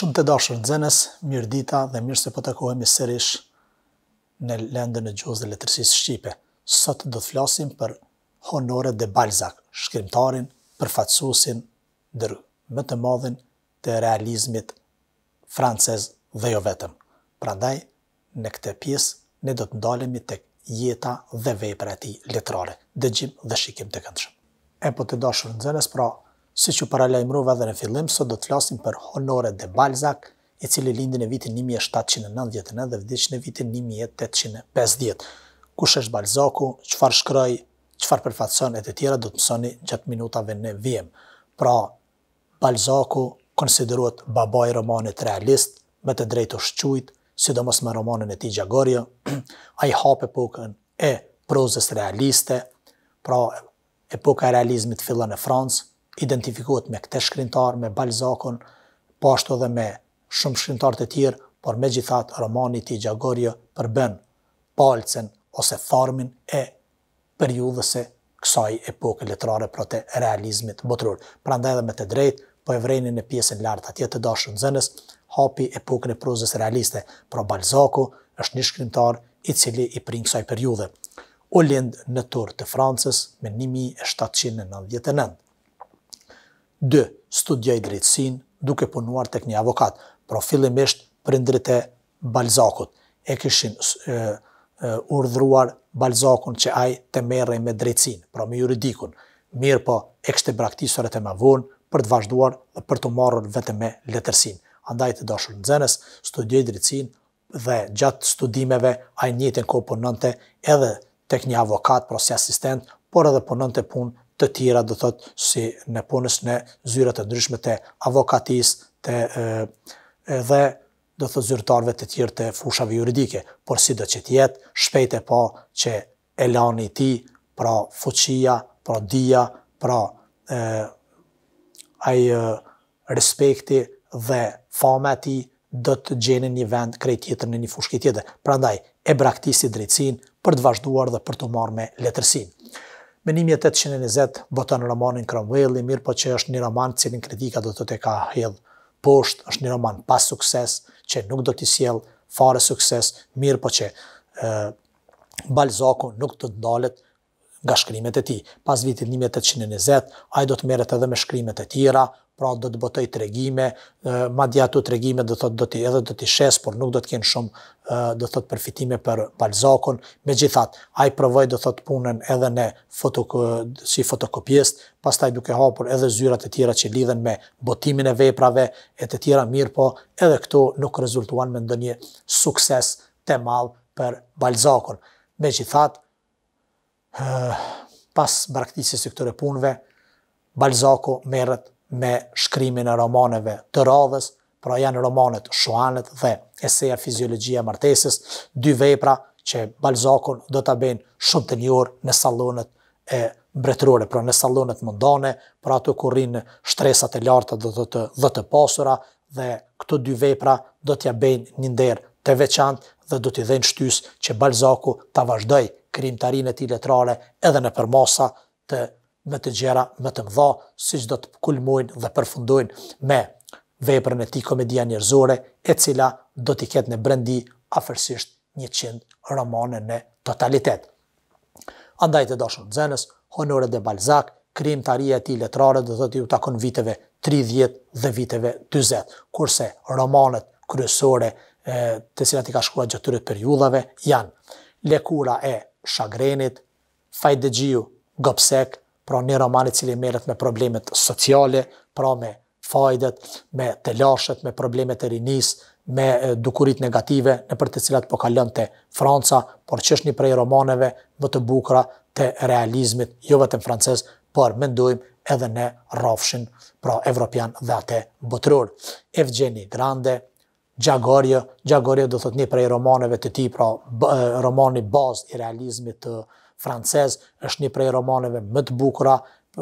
Shumë të dashur nxënës, mirëdita dhe mirë se po takohemi sërish në lendën e gjuhës dhe letërsisë shqipe. Sot do të flasim për Honoré de Balzac, shkrimtarin, përfaqësuesin ndër më të madhin të realizmit francez dhe jo vetëm. Prandaj, në këtë pjesë ne do të ndalemi tek jeta dhe vepra e tij letrare, dëgjim dhe shikim të këndshëm. Po të dashur nxënës, pra, siç u paralajmërova edhe në fillim, sot do të flasim për Honoré de Balzac, i cili lindi në vitin 1799 dhe vdiq në vitin 1850. Kush është Balzacu, çfarë shkroi, çfarë përfaqëson e të tjera do të mësoni gjatë minutave në vijim. Pra, Balzacu konsiderohet babai i romanit realist, me të drejtë është quajtur, sidomos me romanin e tij Gjagorio. Ai hap epokën e prozës realiste, pra epoka e realizmit fillon në Francë, identifikohet me këtë shkrimtar, me Balzacun, po ashtu edhe me shumë shkrimtarë të tjerë, por megjithatë romani i tij Gjagorio përbën palcen ose tharmin e periudhës së kësaj epoke letrare pra të realizmit botëror. Prandaj edhe me të drejtë po e vrejnë në pjesën lart atje të dashur nxënës, hapi epokën e prozës realiste. Pra Balzacu është një shkrimtar i cili i prin kësaj periudhe. U lind në Turr të Francës me 1799. 2. Studioi drejtësinë duke punuar tek një avokat, por fillimisht prindrit e Balzacut e kishin urdhëruar Balzacun që ai të merrej me drejtësinë, pra me juridikun. Mirë po e kishte braktisur atë më vonë për të vazhduar dhe për të marrur vetëm me letërsinë. Andaj të dashur nxënës, studioi drejtësinë dhe gjatë studimeve ai në njëjtën kohë punonte edhe tek një avokat, pra si asistent, por edhe punonte punë të tjera, do thot, si në punës në zyra të ndryshme të avokatisë, dhe do thot zyrtarëve të tjerë të fushave juridike, por sido që t'jetë, shpejt e pa që elani i tij, pra fuqia, pra dija, pra ai respekti dhe fama e tij do të gjenin një vend krejt tjetër në një fushë tjetër. Prandaj e braktisi drejtësinë për të vazhduar dhe për të marrë me letërsinë. Me 1820 boton romanin Cromwelli, mirë po që është një roman cilin kritika do të ka hedh poshtë, është një roman pas sukses, që nuk do t'i sjell fare sukses, mirë po që Balzacu nuk do të ndalet nga shkrimet e tij. Pas vitit 1820, ai do të merret edhe me shkrimet e tjera, pra do të botoj tregime, madje ato tregime do t'i shes, por nuk do të kenë shumë do thot përfitime për Balzacun. Megjithatë, ai provoi do thot punën edhe në si fotokopist, pastaj duke hapur edhe zyrat e tjera që lidhen me botimin e veprave e të tjera, mirë po edhe këto nuk rezultuan me ndonjë sukses të madh për Balzacun. Megjithatë, pas braktisjes së këtyre punëve, Balzacu merret me shkrimin e romaneve të radhës, pra janë romanet Shuanet dhe Eseja Fiziologjia e Martesës, dy vepra që Balzacun do ta bëjnë shumë të njohur në sallonet e mbretërore, pra në sallonet mondane, pra ato ku rrinë shtresat e larta dhe të pasura, dhe këto dy vepra do t'ja bëjnë një nder të veçantë dhe do t'i dhënë shtysë që Balzacu ta vazhdoj krijimtarinë e tij letrare edhe nëpër masa të më të gjera, më të mëdha, siç do të kulmojnë dhe përfundojnë me veprën e tij Komedia njerëzore, e cila do t'i ketë në brendi afërsisht 100 romane në totalitet. Andaj të dashur nxënës, Honoré de Balzac, krijimtaria e tij letrare do thotë u takon viteve 30 dhe viteve 40, kurse romanet kryesore të cilat i ka shkruar gjatë këtyre periudhave janë Lëkura e Shagrenit, Fajdexhiu Gobsek, pra një roman i cili merret me problemet sociale, pra me fajdet, me telashet, me problemet e rinisë, me dukuritë negative nëpër të cilat po kalon te Franca, por që është një prej romaneve më të bukura të realizmit, jo vetëm francez, por mendojmë edhe në rrafshin, pra evropian dhe atë botëror. Evgeni Grande, Gjagorio do thot një prej romaneve të tij, pra romani bazë i realizmit të francez, është një prej romaneve më të bukura,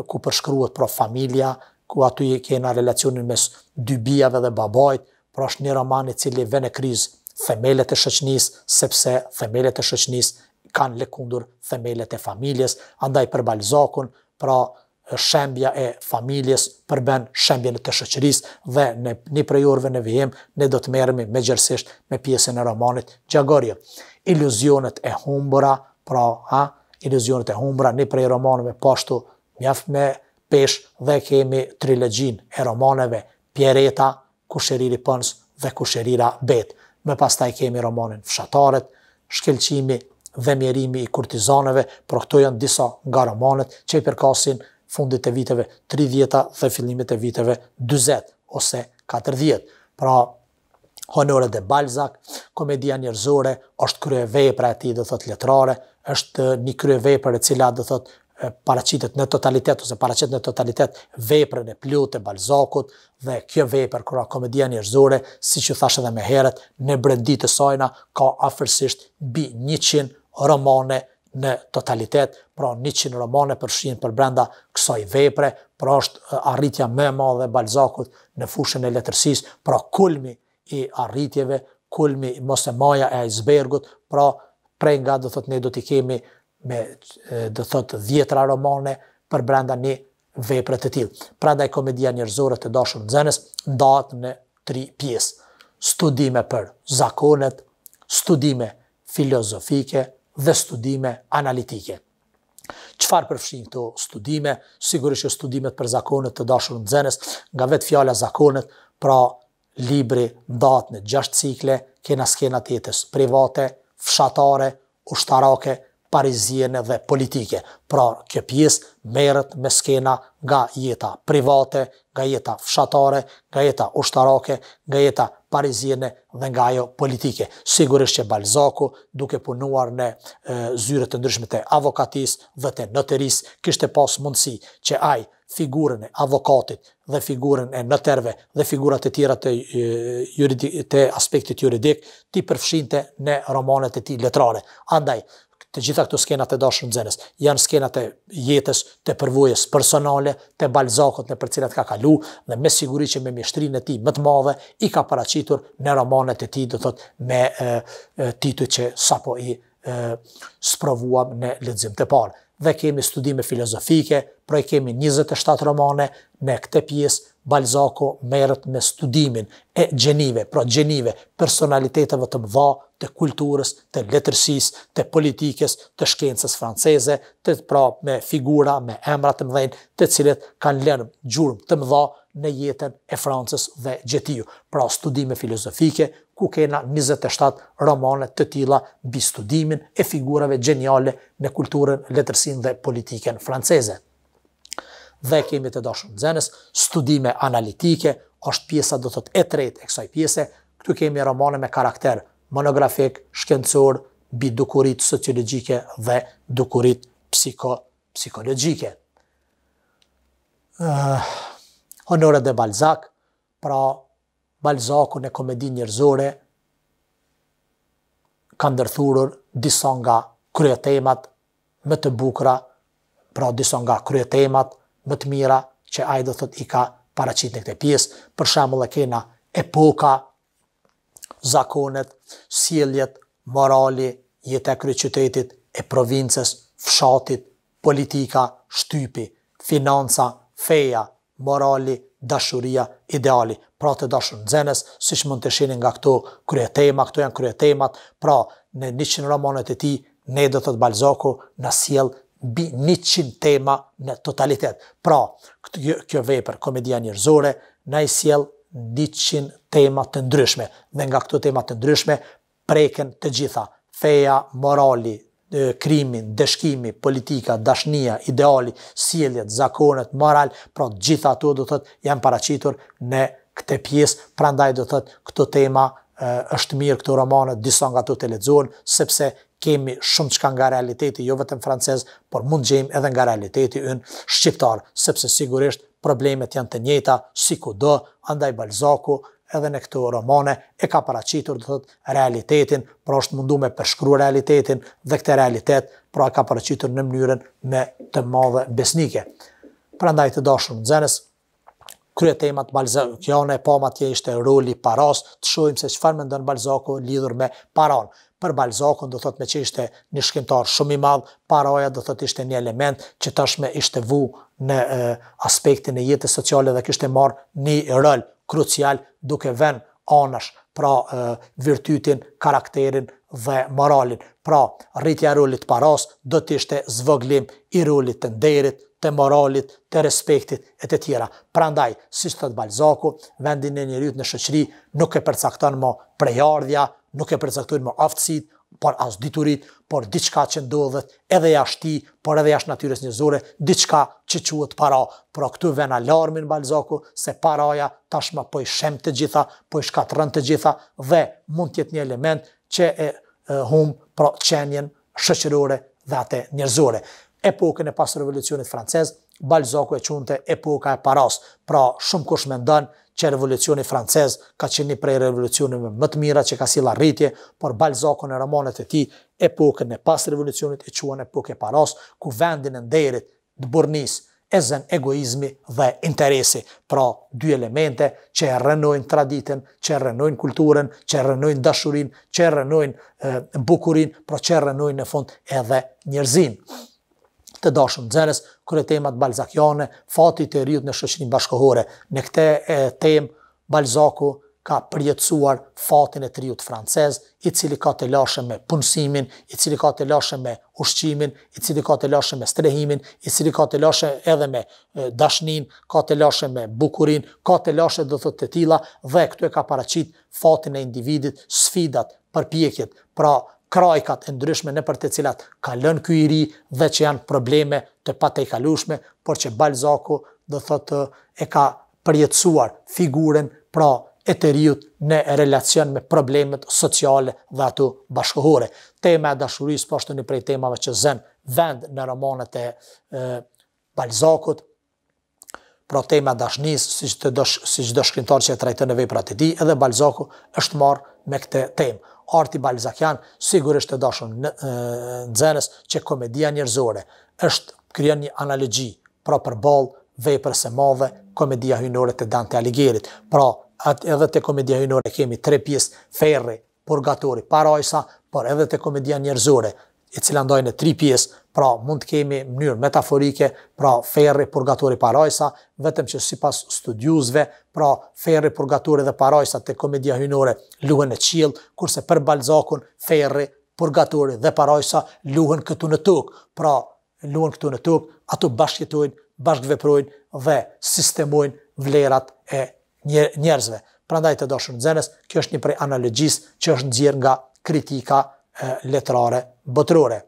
ku përshkruhet pra familja, ku aty kena relacionin mes dy bijave dhe babait, pra është një roman i cili vjen në krizë themelet e shoqënisë, sepse themelet e shoqënisë kanë lëkundur themelet e familjes. Andaj për Balzacun, pra shembja e familjes përben shembjen e të shoqërisë dhe në një prej orëve në vijim ne do të merremi me gjërësisht me pjesën e romanit Gjagorje. Iluzionet e humbura, iluzionet e humbura, një prej romaneve pashtu mjaft me pesh dhe kemi trilogjinë e romaneve Pjereta, Kushëriri Pëns dhe Kushërira Bet. Me pastaj kemi romanin Fshataret, Shkelqimi dhe Mjerimi i kurtizanëve, por këto janë disa nga romanet që i përkasin fundit e viteve 30 dhe fillimit e viteve 40 ose 40. Pra, Honore de Balzac, komedia njerëzore, është kryevepra e tij, do thot letrare, është një kryevepër e cila do thot paraqitet në totalitet ose paraqet në totalitet veprën e plotë e Balzacut dhe kjo vepër, kura komedia njerëzore, siç ju thash edhe më herët, në brendit të sajna ka afërsisht mbi 100 romane në totalitet, pra 100 romane përfshin për brenda kësaj vepre, pra është arritja më e madhe e Balzacut në fushën e letërsisë, pra kulmi i arritjeve, kulmi mos e maja e icebergut, pra prej nga do thot ne do t'i kemi me do thot 10 romane për brenda një vepre të tillë. Prandaj komedia njerëzore të dashur nxënës ndahet në 3 pjesë: studime për zakonet, studime filozofike dhe studime analitike. Çfarë përfshin këto studime? Sigurisht që studimet për zakonet të dashur nxënës, nga vetë fjala zakonet, pra libri ndahet në 6 cikle, kena skenat jetës private, fshatare, ushtarake, pariziene dhe politike. Pra, kjo pjesë merret me skena nga jeta private, nga jeta fshatare, nga jeta ushtarake, nga jeta pariziene dhe nga ajo politike. Sigurisht që Balzacu, duke punuar në zyre të ndryshme të avokatisë dhe të noterisë, kishte pas mundësi që ai figurën e avokatit dhe figurën e noterëve dhe figurat e tjera të aspektit juridik t'i përfshinte në romanet e tij letrare. Andaj, të gjitha këto skenat e dashur nxënës janë skenat e jetës të përvojës personale të Balzacut në për cilat ka kalu dhe me siguri që me mjeshtrinë e tij më të madhe i ka paraqitur në romanet e tij, do thot me tituj që sapo i sprovuam në lexim të parë. Dhe kemi studime filozofike, pra i kemi 27 romane. Në këtë pjesë Balzacu merret me studimin e gjenive, pra gjenive personaliteteve të mëdha të kulturës, të letërsisë, të politikës, të shkencës franceze, pra me figura, me emra të mëdhenj, të cilët kanë lënë gjurmë të mëdha në jetën e Francës dhe Gjetiju. Pra studime filozofike, ku kena 27 romane të tilla mbi studimin e figurave gjeniale në kulturën, letërsinë dhe politikën franceze. Dhe kemi të dashur nxënës studime analitike, është pjesa do thot e tretë e kësaj pjese. Këtu kemi romane me karakter monografik, shkencor, mbi dukuritë sociologjike dhe dukuritë psikologjike. Honore de Balzac, pra Balzacu në komedi njerëzore ka ndërthurur disa nga kryetemat më të bukura, pra disa nga kryetemat më të mira që ai do thot i ka paraqit në këtë pjesë. Për shembull, e kena epoka, zakonet, sjelljet, morali, jeta e kryeqytetit, e provincës, fshatit, politika, shtypi, financa, feja, morali, dashuria, ideali. Pra të dashur nxënës, siç mund të shihni nga këto kryetema, këto janë kryetemat, pra në 100 romanet e tij, ne do thot Balzacu na sjell mbi 100 tema në totalitet. Pra, kjo vepër, komedia njerëzore, na i sjell 100 tema të ndryshme. Dhe nga këto tema të ndryshme, preken të gjitha. Feja, morali, krimin, dëshkimi, politika, dashnia, ideali, sjelljet, zakonet, moral, pra gjitha ato do thot janë paraqitur në këtë pjesë. Prandaj do thot këto tema është mirë këto romane, disa nga ato të lexohen, sepse kemi shumë çka nga realiteti, jo vetëm francez, por mund gjejmë edhe nga realiteti ynë shqiptar, sepse sigurisht problemet janë të njëjta si kudo. Andaj Balzacu edhe në këto romane e ka paraqitur do thot realitetin, pra është mundu me përshkruar realitetin dhe këtë realitet pra e ka paraqitur në mënyrën me të madhe besnike. Prandaj të dashur nxënës, kryetemat balzakiane, e pama atje ishte roli paras, të shohim se çfarë mendon Balzacu lidhur me paran. për Balzakun do thot me që ishte një shkrimtar shumë i madh, paraja do thot ishte një element që tashme ishte vu në aspektin e jetës sociale dhe kishte marrë një rol krucial duke vënë anash, pra virtytin, karakterin dhe moralin. Pra, rritja e rolit paras do të ishte zvoglim i rolit të nderit, të moralit, të respektit e të tjera. Prandaj, siç thot Balzaku, vendin e njeriut në shoqëri nuk e përcakton më prejardhja, nuk e përcaktojnë më aftësitë, por as diturit, por diçka që ndodhet edhe jashtë tij, por edhe jashtë natyrës njerëzore, diçka që quhet para. Pra këtu vjen alarmin Balzaku se paraja tashmë po i shem të gjitha, po i shkatërron të gjitha dhe mund të jetë një element që e humb pra qenjen shoqërore dhe atë njerëzore. Epokën e pas revolucionit francez, Balzaku e quante epoka e paras. Pra shumë kush mendon që revolucioni francez ka qenë një prej revolucioneve më të mira që ka sjellë arritje, por Balzaku në romanet e tij epokën e pas revolucionit e quan epokë e paras, ku vendin e nderit, të burrnisë, e zën egoizmi dhe interesi. Pra, dy elemente që e rrënojnë traditën, që e rrënojnë kulturën, që e rrënojnë dashurinë, që e rrënojnë bukurinë, pra që e rrënojnë në fund edhe njerëzinë. Të dashur nxënës, kur e temat balzakiane, fati të riut në shoqërinë bashkëkohore. Në këtë temë Balzaku ka përjetësuar fatin e të riut francez, i cili ka të lashëm me punësimin, i cili ka të lashëm me ushqimin, i cili ka të lashëm me strehimin, i cili ka të lashëm edhe me dashnin, ka të lashëm me bukurin, ka të lashëm do thotë të tilla, dhe këtu e ka paraqit fatin e individit, sfidat, përpjekjet, pra krajkat e ndryshme në për të cilat ka lënë ky i ri dhe që janë probleme të patejkalueshme, por që Balzaku do thotë e ka përjetësuar figurën pra e të riut në relacion me problemet sociale dhe ato bashkëkohore. Tema e dashurisë po është një prej temave që zën vend në romanet e Balzakut. Pra tema e dashnisë, si çdo shkrimtar që e trajton në veprat e tij, edhe Balzaku është marrë me këtë temë. Arti balzakian sigurisht të dashur nxënës që komedia njerëzore krijon një analogji, pra përballë veprës së madhe, komedia hyjnore të Dante Alighirit. Pra, edhe te komedia hyjnore kemi 3 pjesë: ferri, purgatori, parajsa, por edhe te komedia njerëzore, i cila ndajnë në 3 pjesë. Pra, mund të kemi në mënyrë metaforike, pra ferri, purgatori, parajsa, vetëm që sipas studiuesve, pra ferri, purgatori dhe parajsa te komedia hyjnore luhen në qiell, kurse për Balzakun ferri, purgatori dhe parajsa luhen këtu në tokë. Pra, luhen këtu në tokë, ato bashkëjetojnë, bashkëveprojnë dhe sistemojnë vlerat e njerëzve. Prandaj të dashur nxënës, kjo është një prej analogjisë që është nxjerrë nga kritika letrare botërore.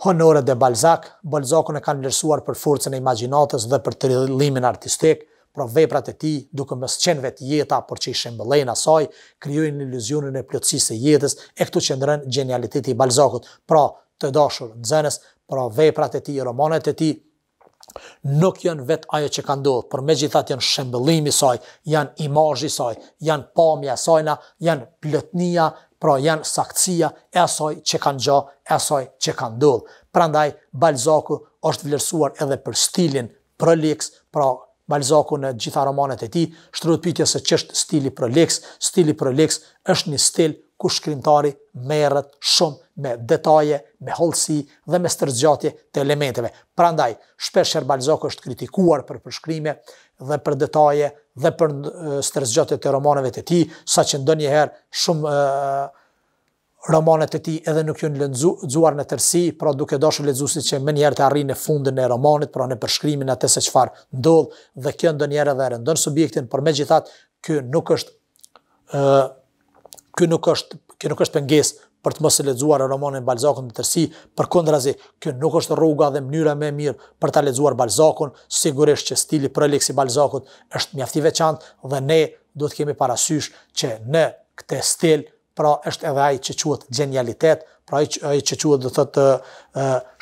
Honoré de Balzac, Balzakun e kanë vlerësuar për forcën e imagjinatës dhe për trillimin artistik, pra veprat e tij, duke mos qenë vetë jeta, por që i shembëllejnë asaj, krijojnë iluzionin e plotësisë së jetës, e këtu qëndron genialiteti i Balzakut. Pra, të dashur nxënës, pra veprat e tij, romanet e tij nuk janë vetë ajo që ka ndodhur, por megjithatë janë shembëllimi i saj, janë imazhi i saj, janë pamja e saj, janë plotnia, pra janë saktësia e asaj që ka ngjarë, e asaj që ka ndodhur. Prandaj Balzaku është vlerësuar edhe për stilin prolix, pra Balzaku në gjitha romanet e tij shtrohet pyetja se ç'është stili prolix. Stili prolix është një stil ku shkrimtari merret shumë me detaje, me hollësi dhe me stërgjatje të elementeve. Prandaj, shpesh Balzaku është kritikuar për përshkrime dhe për detaje dhe për stërgjatje të romaneve të tij, saqë ndonjëherë shumë romanet e tij edhe nuk janë lexuar në tërësi, pra duke dashur lexuesit që më njëherë të arrijnë në fundin e romanit, pra në përshkrimin atë se çfarë ndodh, dhe kjo ndonjëherë edhe rëndon subjektin, por megjithatë ky nuk është pengesë për të mos e lexuar romanin Balzakun në tërësi. Përkundrazi, kjo nuk është rruga dhe mënyra më e mirë për ta lexuar Balzakun. Sigurisht që stili prolix i Balzakut është mjaft i veçantë dhe ne duhet kemi parasysh që në këtë stil pra është edhe ai që quhet genialitet, pra ai që quhet do thotë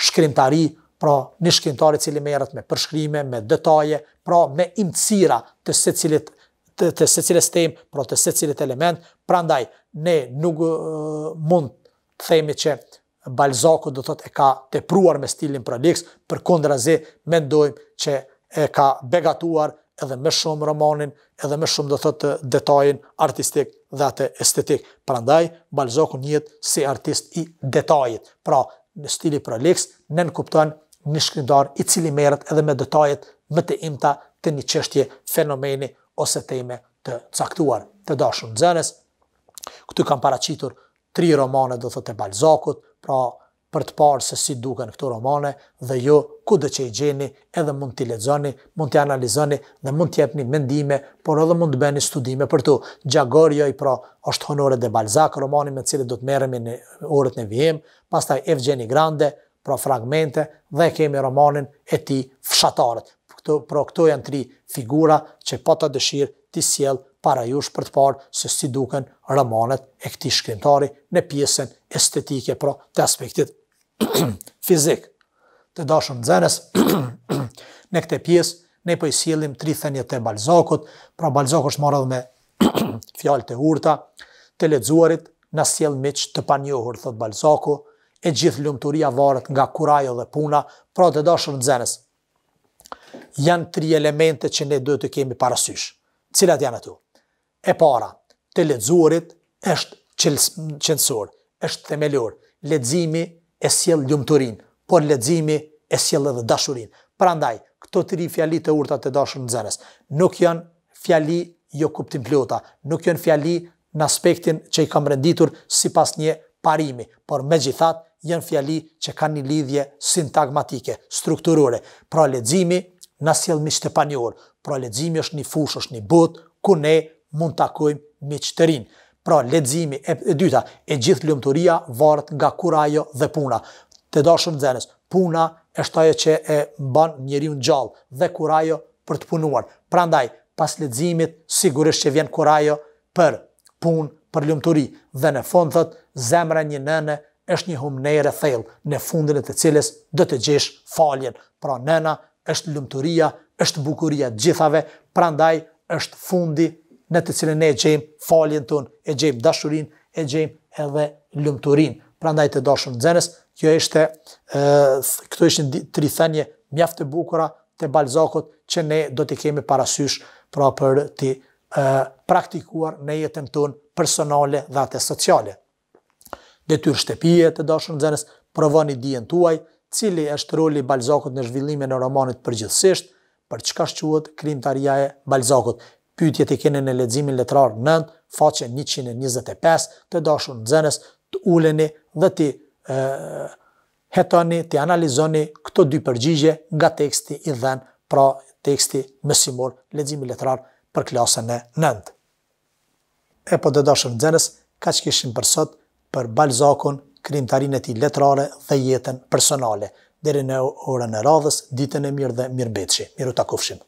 shkrimtari, pra një shkrimtar i cili merret me përshkrime, me detaje, pra me imtësira të secilës temë, pra të secilit element. Prandaj ne nuk mund të themi që Balzaku do thotë e ka tepruar me stilin prolix, përkundrazi mendojmë që e ka begatuar edhe më shumë romanin, edhe më shumë do thotë detajin artistik dhe atë estetik. Prandaj Balzaku njihet si artist i detajit. Pra, në stili proliks, nën kupton një shkrimtar i cili merret edhe me detajet më të imta të një çështje fenomeni ose teme të caktuar. Të dashur nxënës, këtu kam paraqitur 3 romane do thotë e Balzakut, pra për të parë se si duken këto romane dhe jo kudo që i gjeni edhe mund t'i lexoni, mund t'i analizoni dhe mund t'jepni mendime, por edhe mund të bëni studime për to. Gjagorio pra është Honore de Balzac, romani me cilin do të merremi në orët në vijim, pastaj Evgeni Grande, pra fragmente, dhe kemi romanin e tij Fshatarët. Këto janë 3 figura që pata dëshirë t'i sjell para jush për të parë se si duken romanet e këtij shkrimtari në pjesën estetike, pra të aspektit fizik. Të dashur nxënës, në këtë pjesë ne po i sjellim 3 thënie të Balzakut, pra Balzaku është marrë me fjalë të urta, të lexuarit na sjell miq të panjohur, thot Balzaku, e gjithë lumturia varet nga kurajo dhe puna, pra të dashur nxënës. Janë 3 elemente që ne duhet të kemi parasysh. Cilat janë ato? E para, të lexuarit është qendror, është themelor. Leximi e sjell lumturinë, por leximi e sjell edhe dashurinë. Prandaj, këto 3 fjali të urta të dashur nxënës, nuk janë fjali jo kuptim plota, nuk janë fjali në aspektin që i kam renditur sipas një parimi, por megjithatë janë fjali që kanë një lidhje sintagmatike, strukturore. Pra leximi na sjell miq të panjohur. Pra leximi është një fushë, është një botë ku ne mund të takojmë miq të rinj. Pra leximi e dyta, e gjithë lumturia varet nga kurajo dhe puna. Të dashur nxënës, puna është ajo që e bën njeriu gjallë dhe kurajo për të punuar. Prandaj, pas leximit sigurisht që vjen kurajo për punë, për lumturi, dhe në fund thot zemra një nëne është një humnere thellë, në fundin e të cilës do të gjesh faljen. Pra nëna është lumturia, është bukuria gjithave, prandaj është fundi në të cilën ne e gjejmë faljen tonë, e gjejmë dashurinë, e gjejmë edhe lumturinë. Prandaj të dashur nxënës, këto ishin 3 thënie mjaft të bukura të Balzakut që ne do t'i kemi parasysh pra për t'i praktikuar në jetën tonë personale dhe atë sociale. Detyrë shtëpie të dashur nxënës, provoni dijen tuaj, cili është roli i Balzakut në zhvillimin e romanit përgjithsisht, për çka quhet Krijimtaria e Balzakut. Pyetjet i keni në leximin letrar 9, faqe 125, të dashur nxënës, të uleni dhe të hetoni, të analizoni këto 2 përgjigje nga teksti i dhënë, pra teksti mësimor, leximi letrar për klasën e 9. E po të dashur nxënës, kaq kishim për sot për Balzakun, krijimtarinë e tij letrare dhe jetën personale. Deri në orën e radhës, ditën e mirë dhe mirëmbëjtje. Miru takofshim.